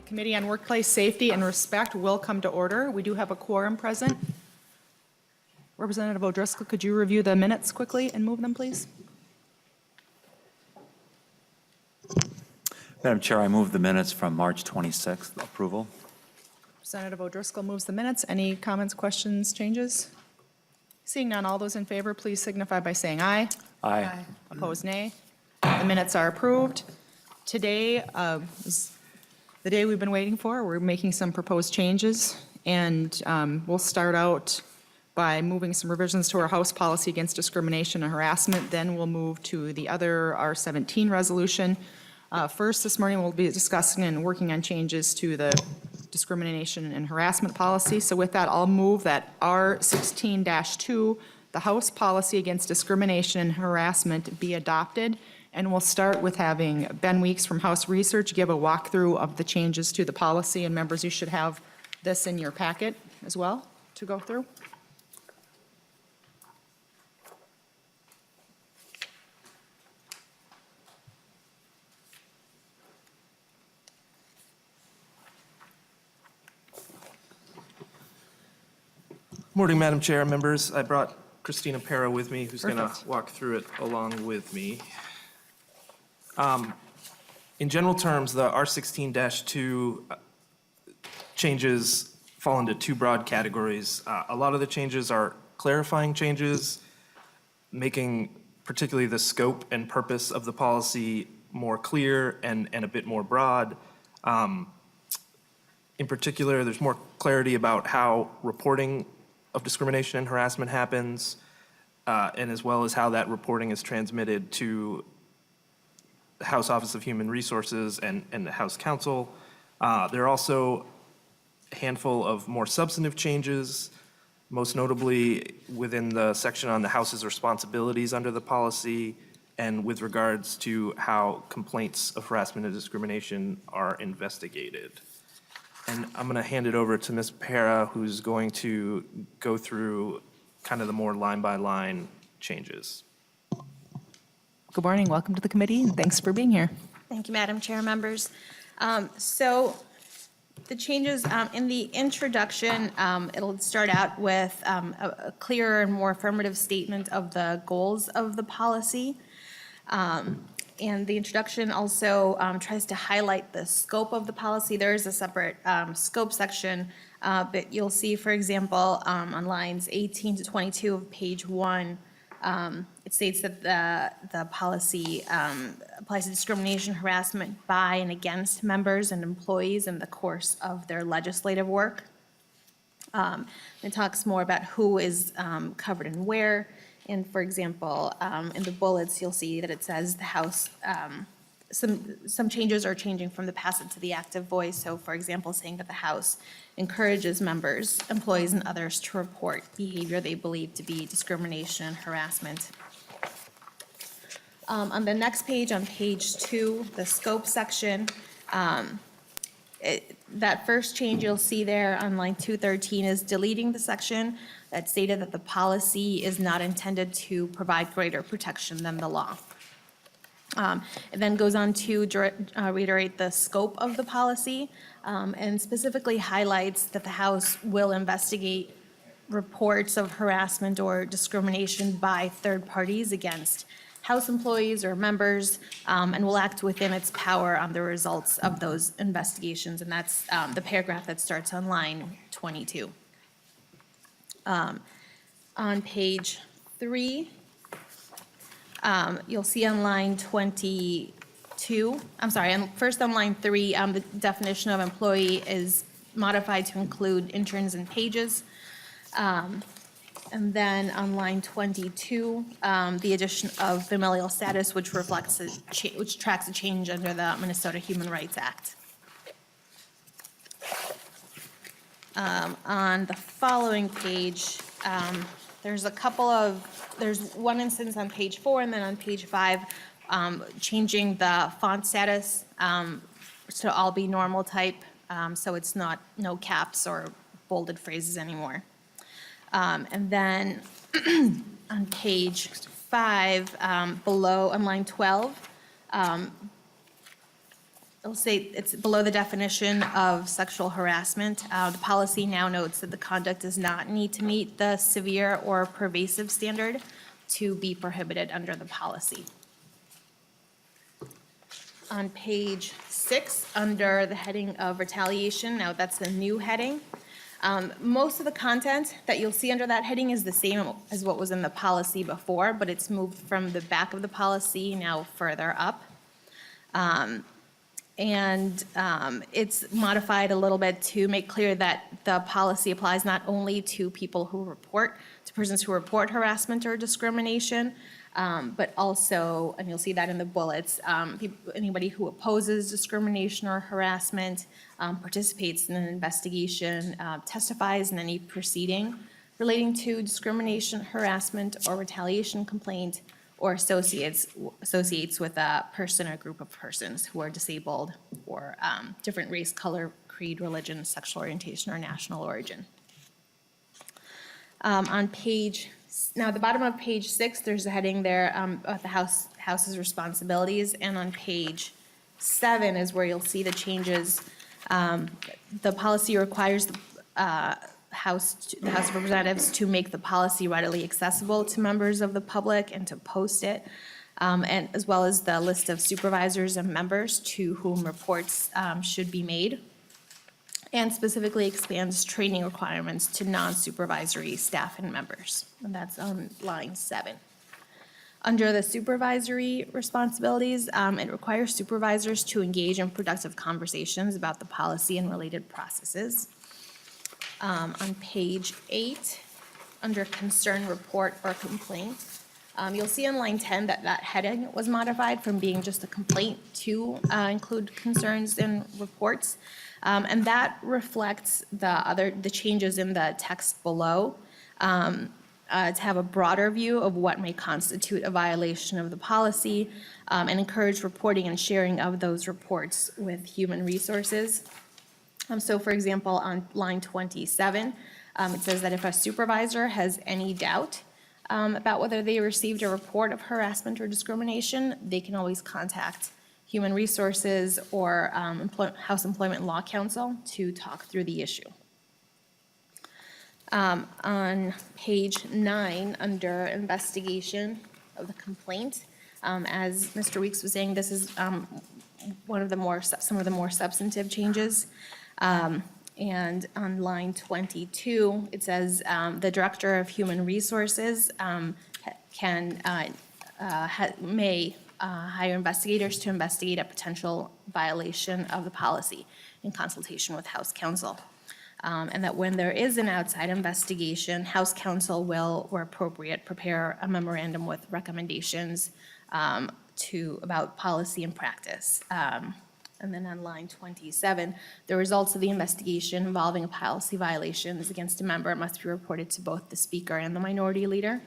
Committee on Workplace Safety and Respect will come to order. We do have a quorum present. Representative O'Driscoll, could you review the minutes quickly and move them, please? Madam Chair, I move the minutes from March 26th approval. Representative O'Driscoll moves the minutes. Any comments, questions, changes? Seeing none, all those in favor, please signify by saying aye. Aye. Opposed, nay. The minutes are approved. Today is the day we've been waiting for. We're making some proposed changes, and we'll start out by moving some revisions to our House policy against discrimination and harassment. Then we'll move to the other R17 resolution. First, this morning, we'll be discussing and working on changes to the discrimination and harassment policy. So with that, I'll move that R16-2, the House policy against discrimination and harassment, be adopted. And we'll start with having Ben Weeks from House Research give a walkthrough of the changes to the policy. And members, you should have this in your packet as well to go through. Morning, Madam Chair, members. I brought Christina Para with me, who's going to Perfect. walk through it along with me. In general terms, the R16-2 changes fall into two broad categories. A lot of the changes are clarifying changes, making particularly the scope and purpose of the policy more clear and a bit more broad. In particular, there's more clarity about how reporting of discrimination and harassment happens, and as well as how that reporting is transmitted to the House Office of Human Resources and the House Counsel. There are also a handful of more substantive changes, most notably within the section on the House's responsibilities under the policy and with regards to how complaints of harassment and discrimination are investigated. And I'm going to hand it over to Ms. Para, who's going to go through kind of the more line-by-line changes. Good morning. Welcome to the committee, and thanks for being here. Thank you, Madam Chair, members. So the changes in the introduction, it'll start out with a clearer and more affirmative statement of the goals of the policy. And the introduction also tries to highlight the scope of the policy. There is a separate scope section, but you'll see, for example, on lines 18 to 22 of page 1, it states that the policy applies to discrimination, harassment by and against members and employees in the course of their legislative work. It talks more about who is covered and where. And for example, in the bullets, you'll see that it says the House, some changes are changing from the passive to the active voice. So for example, saying that the House encourages members, employees, and others to report behavior they believe to be discrimination and harassment. On the next page, on page 2, the scope section, that first change you'll see there on line 213 is deleting the section that stated that the policy is not intended to provide greater protection than the law. It then goes on to reiterate the scope of the policy and specifically highlights that the House will investigate reports of harassment or discrimination by third parties against House employees or members, and will act within its power on the results of those investigations. And that's the paragraph that starts on line 22. On page 3, you'll see on line 22, I'm sorry, first on line 3, the definition of employee is modified to include interns and pages. And then on line 22, the addition of familial status, which reflects, which tracks a change under the Minnesota Human Rights Act. On the following page, there's one instance on page 4 and then on page 5, changing the font status to all be normal type, so it's no caps or bolded phrases anymore. And then on page 5, below on line 12, it'll say it's below the definition of sexual harassment. The policy now notes that the conduct does not need to meet the severe or pervasive standard to be prohibited under the policy. On page 6, under the heading of retaliation, now that's a new heading. Most of the content that you'll see under that heading is the same as what was in the policy before, but it's moved from the back of the policy now further up. It's modified a little bit to make clear that the policy applies not only to people who report, to persons who report harassment or discrimination, but also, and you'll see that in the bullets, anybody who opposes discrimination or harassment, participates in an investigation, testifies in any proceeding relating to discrimination, harassment, or retaliation complaint, or associates with a person or group of persons who are disabled or different race, color, creed, religion, sexual orientation, or national origin. Now, at the bottom of page 6, there's a heading there about the House's responsibilities, and on page 7 is where you'll see the changes. The policy requires the House of Representatives to make the policy readily accessible to members of the public and to post it, and as well as the list of supervisors and members to whom reports should be made, and specifically expands training requirements to non-supervisory staff and members. And that's on line 7. Under the supervisory responsibilities, it requires supervisors to engage in productive conversations about the policy and related processes. On page 8, under concern, report, or complaint, you'll see on line 10 that that heading was modified from being just a complaint to include concerns and reports. And that reflects the changes in the text below, to have a broader view of what may constitute a violation of the policy, and encourage reporting and sharing of those reports with human resources. So for example, on line 27, it says that if a supervisor has any doubt about whether they received a report of harassment or discrimination, they can always contact Human Resources or House Employment Law Council to talk through the issue. On page 9, under investigation of the complaint, as Mr. Weeks was saying, this is some of the more substantive changes. And on line 22, it says the Director of Human Resources may hire investigators to investigate a potential violation of the policy in consultation with House Counsel. And that when there is an outside investigation, House Counsel will, where appropriate, prepare a memorandum with recommendations about policy and practice. And then on line 27, the results of the investigation involving a policy violations against a member must be reported to both the Speaker and the Minority Leader,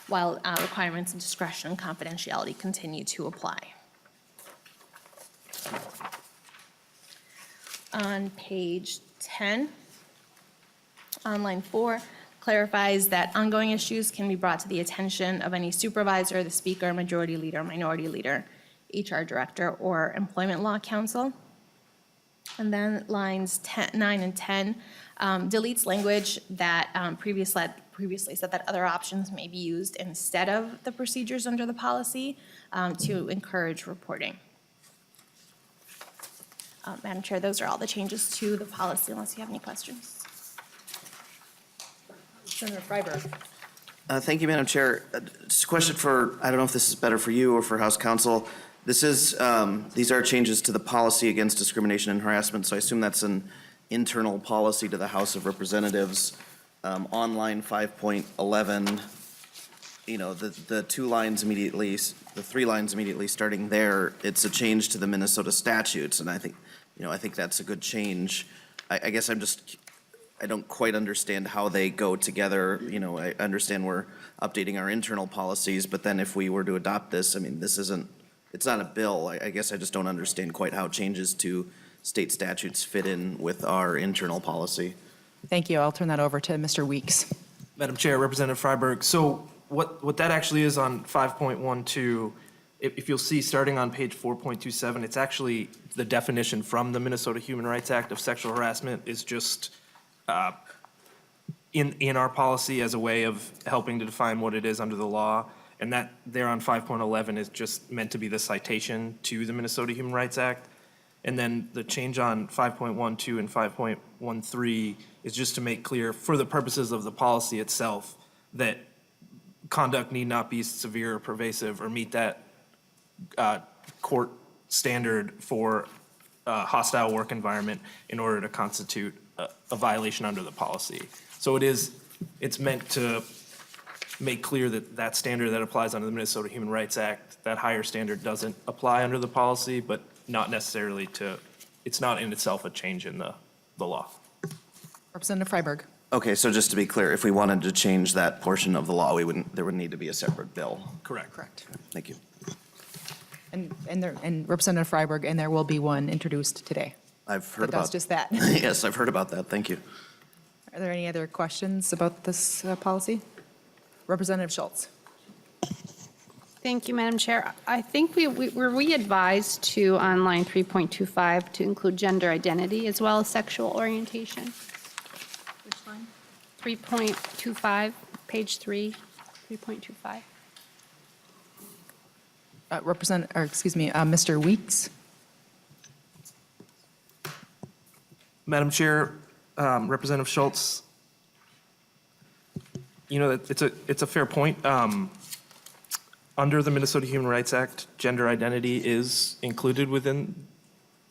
while requirements of discretion and confidentiality continue to apply. On page 10, on line 4, clarifies that ongoing issues can be brought to the attention of any supervisor, the Speaker, Majority Leader, Minority Leader, HR Director, or Employment Law Council. And then lines 9 and 10 deletes language that previously said that other options may be used instead of the procedures under the policy to encourage reporting. Madam Chair, those are all the changes to the policy, unless you have any questions. Senator Freiberg. Thank you, Madam Chair. Just a question for, I don't know if this is better for you or for House Counsel. This is, these are changes to the policy against discrimination and harassment, so I assume that's an internal policy to the House of Representatives. On line 5.11, you know, the 2 lines immediately, the 3 lines immediately starting there, it's a change to the Minnesota statutes, and I think, you know, I think that's a good change. I guess I don't quite understand how they go together. You know, I understand we're updating our internal policies, but then if we were to adopt this, I mean, it's not a bill. I guess I just don't understand quite how changes to state statutes fit in with our internal policy. Thank you. I'll turn that over to Mr. Weeks. Madam Chair, Representative Freiberg, so what that actually is on 5.12, if you'll see, starting on page 4.27, it's actually the definition from the Minnesota Human Rights Act of sexual harassment is just in our policy as a way of helping to define what it is under the law. And that there on 5.11 is just meant to be the citation to the Minnesota Human Rights Act. And then the change on 5.12 and 5.13 is just to make clear, for the purposes of the policy itself, that conduct need not be severe or pervasive or meet that court standard for hostile work environment in order to constitute a violation under the policy. So it's meant to make clear that that standard that applies under the Minnesota Human Rights Act, that higher standard doesn't apply under the policy, but not necessarily it's not in itself a change in the law. Representative Freiberg. Okay, so just to be clear, if we wanted to change that portion of the law, there would need to be a separate bill. Correct. Correct. Thank you. And Representative Freiberg, and there will be one introduced today. I've heard That does about. just that. Yes, I've heard about that. Thank you. Are there any other questions about this policy? Representative Schultz. Thank you, Madam Chair. I think were we advised to, on line 3.25, to include gender identity as well as sexual orientation? Which line? 3.25, page 3, 3.25. Mr. Weeks. Madam Chair, Representative Schultz, it's a fair point. Under the Minnesota Human Rights Act, gender identity is included within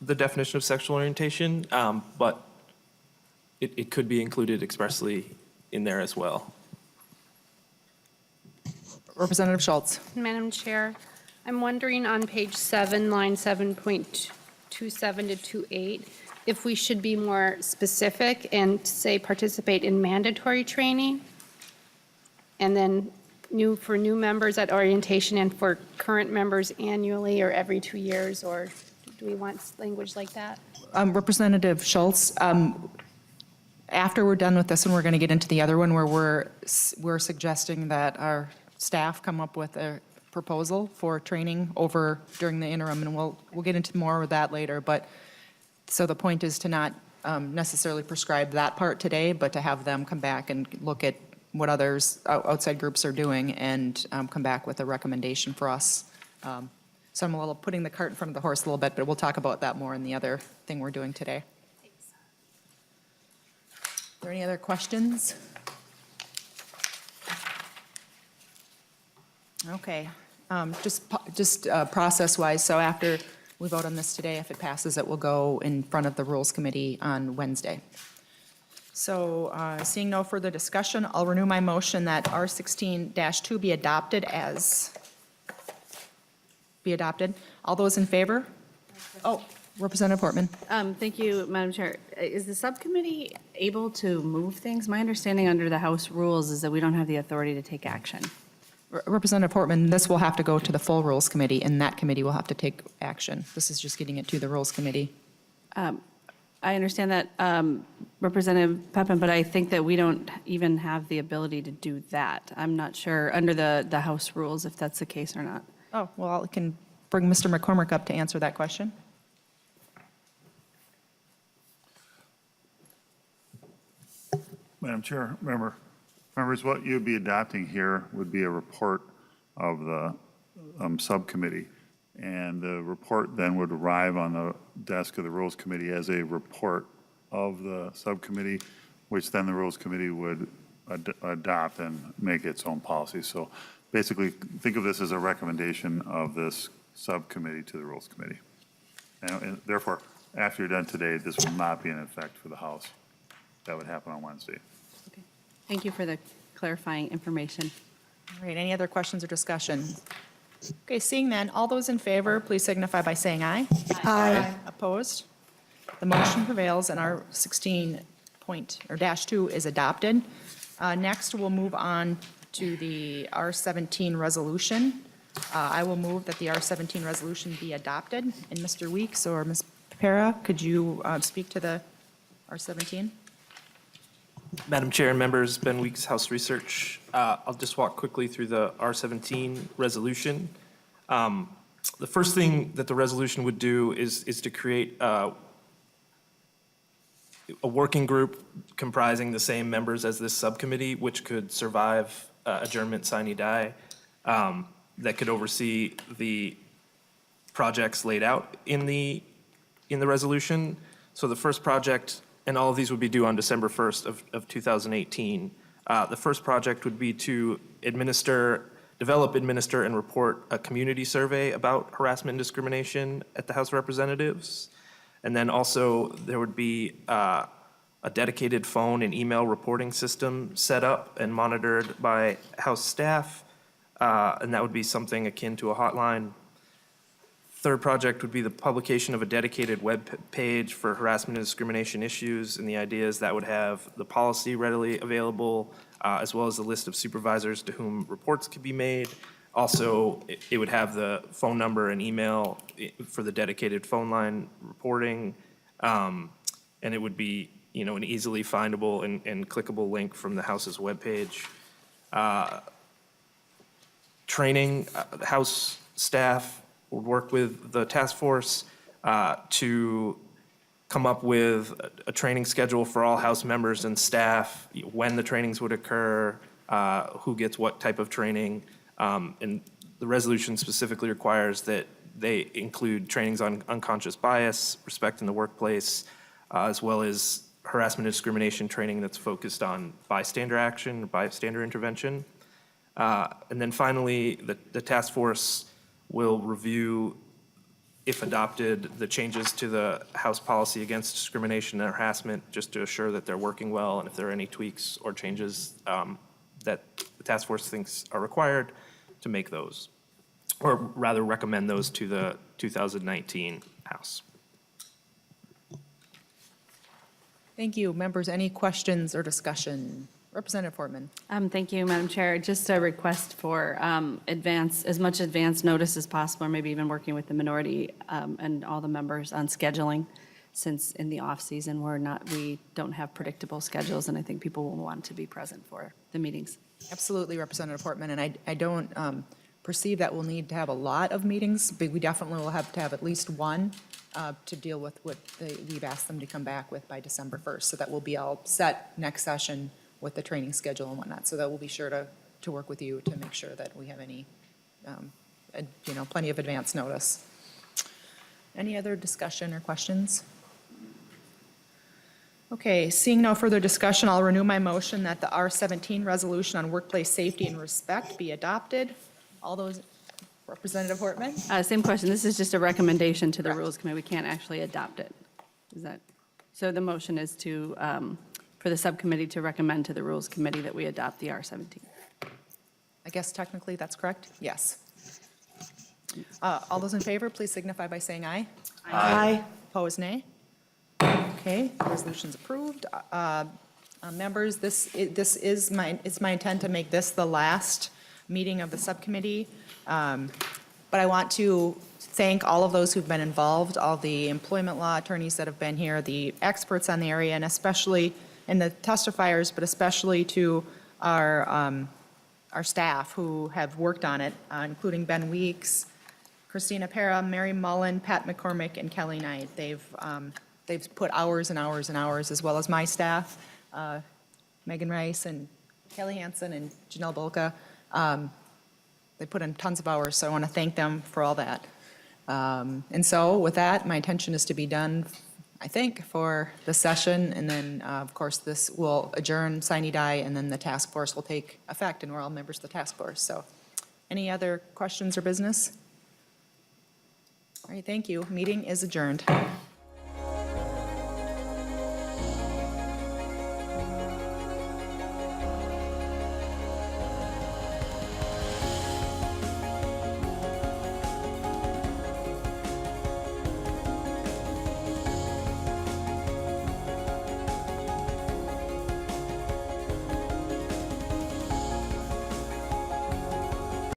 the definition of sexual orientation, but it could be included expressly in there as well. Representative Schultz. Madam Chair, I'm wondering on page 7, line 7.27 to 28, if we should be more specific and say participate in mandatory training, and then for new members at orientation and for current members annually or every 2 years, or do we want language like that? Representative Schultz, after we're done with this one, we're going to get into the other one where we're suggesting that our staff come up with a proposal for training over during the interim, and we'll get into more of that later. But so the point is to not necessarily prescribe that part today, but to have them come back and look at what others, outside groups are doing, and come back with a recommendation for us. So I'm a little putting the cart in front of the horse a little bit, but we'll talk about that more in the other thing we're doing today. Are there any other questions? Okay, just process-wise, so after we vote on this today, if it passes, it will go in front of the Rules Committee on Wednesday. So seeing no further discussion, I'll renew my motion that R16-2 be adopted All those in favor? Oh, Representative Portman. Thank you, Madam Chair. Is the subcommittee able to move things? My understanding under the House rules is that we don't have the authority to take action. Representative Portman, this will have to go to the full Rules Committee, and that committee will have to take action. This is just getting it to the Rules Committee. I understand that, Representative Pepin, but I think that we don't even have the ability to do that. I'm not sure under the House rules if that's the case or not. Oh, well, I can bring Mr. McCormick up to answer that question. Madam Chair, members, what you'd be adopting here would be a report of the subcommittee. And the report then would arrive on the desk of the Rules Committee as a report of the subcommittee, which then the Rules Committee would adopt and make its own policy. So basically, think of this as a recommendation of this subcommittee to the Rules Committee. And therefore, after you're done today, this will not be in effect for the House. That would happen on Wednesday. Okay. Thank you for the clarifying information. All right, any other questions or discussion? Okay, seeing none, all those in favor, please signify by saying aye. Aye. Opposed? The motion prevails, and our 16-2 is adopted. Next, we'll move on to the R17 resolution. I will move that the R17 resolution be adopted. And Mr. Weeks or Ms. Pera, could you speak to the R17? Madam Chair and members, Ben Weeks, House Research. I'll just walk quickly through the R17 resolution. The first thing that the resolution would do is to create a working group comprising the same members as this subcommittee, which could survive adjournment sine die, that could oversee the projects laid out in the resolution. So the first project, and all of these would be due on December 1st of 2018. The first project would be to develop, administer, and report a community survey about harassment and discrimination at the House of Representatives. And then also, there would be a dedicated phone and email reporting system set up and monitored by House staff, and that would be something akin to a hotline. Third project would be the publication of a dedicated web page for harassment and discrimination issues, and the idea is that would have the policy readily available, as well as a list of supervisors to whom reports could be made. Also, it would have the phone number and email for the dedicated phone line reporting, and it would be, an easily findable and clickable link from the House's webpage. Training, the House staff would work with the task force to come up with a training schedule for all House members and staff, when the trainings would occur, who gets what type of training. And the resolution specifically requires that they include trainings on unconscious bias, respect in the workplace, as well as harassment and discrimination training that's focused on bystander action, bystander intervention. And then finally, the task force will review, if adopted, the changes to the House policy against discrimination and harassment, just to assure that they're working well, and if there are any tweaks or changes that the task force thinks are required, to make those, or rather recommend those to the 2019 House. Thank you. Members, any questions or discussion? Representative Fortman. Thank you, Madam Chair. Just a request for as much advance notice as possible, or maybe even working with the minority and all the members on scheduling, since in the off-season, we don't have predictable schedules, and I think people will want to be present for the meetings. Absolutely, Representative Portman, and I don't perceive that we'll need to have a lot of meetings, but we definitely will have to have at least one to deal with what we've asked them to come back with by December 1st, so that we'll be all set next session with the training schedule and whatnot, so that we'll be sure to work with you to make sure that we have any, plenty of advance notice. Any other discussion or questions? Okay, seeing no further discussion, I'll renew my motion that the R-17 resolution on workplace safety and respect be adopted. All those, Representative Hortman? Same question. This is just a recommendation to the Correct. Rules Committee. We can't actually adopt it. So the motion is for the subcommittee to recommend to the Rules Committee that we adopt the R-17. I guess technically that's correct? Yes. All those in favor, please signify by saying aye. Aye. Opposed, nay. Okay, resolution's approved. Members, it's my intent to make this the last meeting of the subcommittee. But I want to thank all of those who've been involved, all the employment law attorneys that have been here, the experts on the area, and especially, and the testifiers, but especially to our staff who have worked on it, including Ben Weeks, Christina Para, Mary Mullen, Pat McCormick, and Kelly Knight. They've put hours and hours and hours, as well as my staff, Megan Rice and Kelly Hansen and Janelle Bolka. They put in tons of hours, so I want to thank them for all that. And so with that, my intention is to be done, I think, for the session, and then, of course, this will adjourn, sine die, and then the task force will take effect, and we're all members of the task force. So any other questions or business? All right, thank you. Meeting is adjourned.